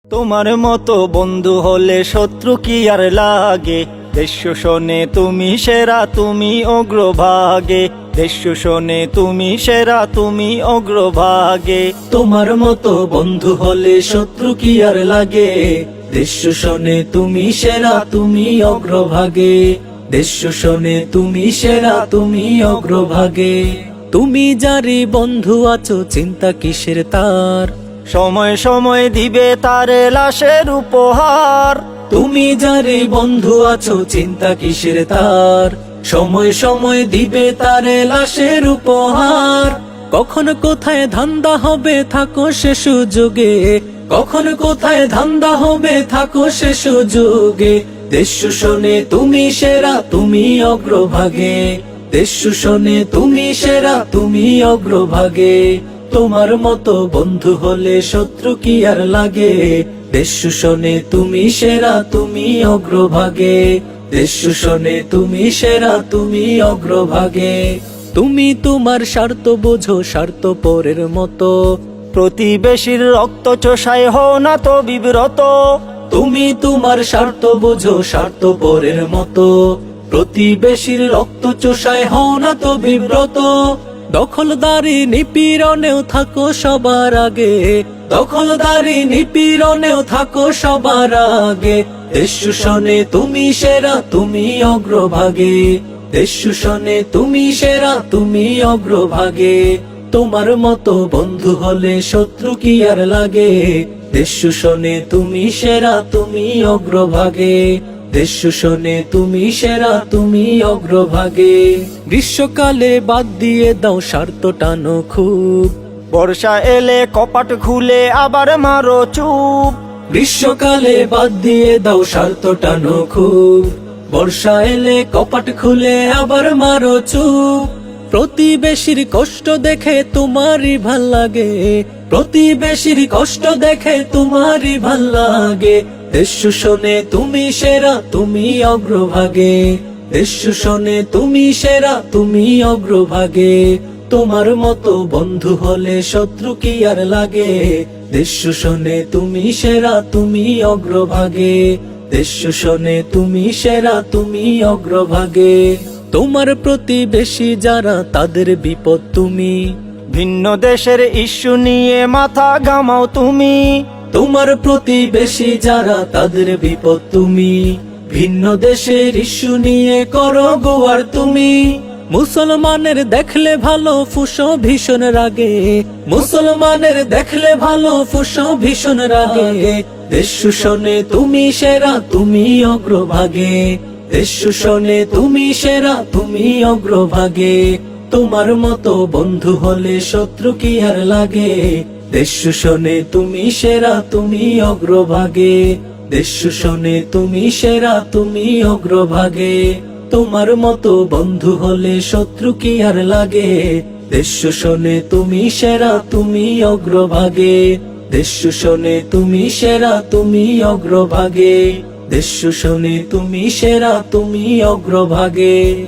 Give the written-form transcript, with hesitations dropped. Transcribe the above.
তোমার মতো বন্ধু হলে শত্রু কি আর লাগে। দেশ শোনে তুমি সেরা, তুমি অগ্রভাগে। দেশ শোনে তুমি সেরা, তুমি অগ্রভাগে। তোমার মতো বন্ধু হলে শত্রু কি আর লাগে। দেশ শোনে তুমি সেরা, তুমি অগ্রভাগে। দেশ শোনে তুমি সেরা, তুমি অগ্রভাগে। তুমি যারি বন্ধু আছো চিন্তা কিসের তার। সময় সময় দিবে তারে লাশের উপহার। তুমি যারে বন্ধু আছো চিন্তা কিসের তার। সময় সময় দিবে তারে লাশের উপহার। কখন কোথায় ধান্দা হবে থাকো সে সুযোগে। কখন কোথায় ধান্দা হবে থাকো সে সুযোগে। দেশ শোনে তুমি সেরা, তুমি অগ্রভাগে। দেশ শোনে তুমি সেরা, তুমি অগ্রভাগে। তোমার মতো বন্ধু হলে শত্রু কি আর লাগে। দেশ শোনে তুমি সেরা, তুমি অগ্রভাগে। দেশ শোনে তুমি সেরা, তুমি অগ্রভাগে। তুমি তোমার স্বার্থ বোঝো স্বার্থ পরের মতো। প্রতিবেশীর রক্ত চোষায় হও না তো বিব্রত। তুমি তোমার স্বার্থ বোঝো স্বার্থ পরের মতো। প্রতিবেশীর রক্ত চোষায় হও না তো বিব্রত। দখলদারি নিপীড়নেও থাকো সবার আগে। দখলদারি নিপীড়নেও থাকো সবার আগে। দেশ শোনে তুমি সেরা, তুমি অগ্রভাগে। দেশ শোনে তুমি সেরা, তুমি অগ্রভাগে। তোমার মতো বন্ধু হলে শত্রু কি আর লাগে। দেশ শোনে তুমি সেরা, তুমি অগ্রভাগে। দেশ শোনে তুমি সেরা, তুমি অগ্রভাগে। গ্রীষ্মকালে বাদ দিয়ে দাও স্বার্থ টানো খুব। বর্ষা এলে কপাট খুলে আবার মারো চুপ। গ্রীষ্মকালে বাদ দিয়ে দাও স্বার্থ টানো খুব। বর্ষা এলে কপাট খুলে আবার মারো চুপ। প্রতিবেশীর কষ্ট দেখে তোমারই ভাল লাগে। প্রতিবেশীর কষ্ট দেখে তোমারই ভাল লাগে। দেশ শোনে তুমি সেরা, তুমি অগ্রভাগে। দেশ শোনে তুমি সেরা, তুমি অগ্রভাগে। তোমার মতো বন্ধু হলে শত্রু কি আর লাগে। দেশ শোনে তুমি সেরা, তুমি অগ্রভাগে। দেশ শোনে তুমি সেরা, তুমি অগ্রভাগে। তোমার প্রতিবেশী যারা তাদের বিপদ তুমি। ভিন্ন দেশের ইস্যু নিয়ে মাথা ঘামাও তুমি। তোমার প্রতিবেশী যারা তাদের বিপদ তুমি। ভিন্ন দেশের ইস্যু নিয়ে করো গোয়ার তুমি। মুসলমানের দেখলে ভালো ফুসো ভীষণ রাগে। মুসলমানের দেখলে ভালো ফুসো ভীষণ রাগে। দেশ শোনে তুমি সেরা, তুমি অগ্রভাগে। দেশ শোনে তুমি সেরা, তুমি অগ্রভাগে। তোমার মতো বন্ধু হলে শত্রু কি আর লাগে। দেশ শোনে তুমি সেরা, তুমি অগ্রভাগে। দেশ শোনে তুমি সেরা, তুমি অগ্রভাগে। তোমার মতো বন্ধু হলে শত্রু কি আর লাগে। দেশ শোনে তুমি সেরা, তুমি অগ্রভাগে। দেশ শোনে তুমি সেরা, তুমি অগ্রভাগে। দেশ শোনে তুমি সেরা, তুমি অগ্রভাগে।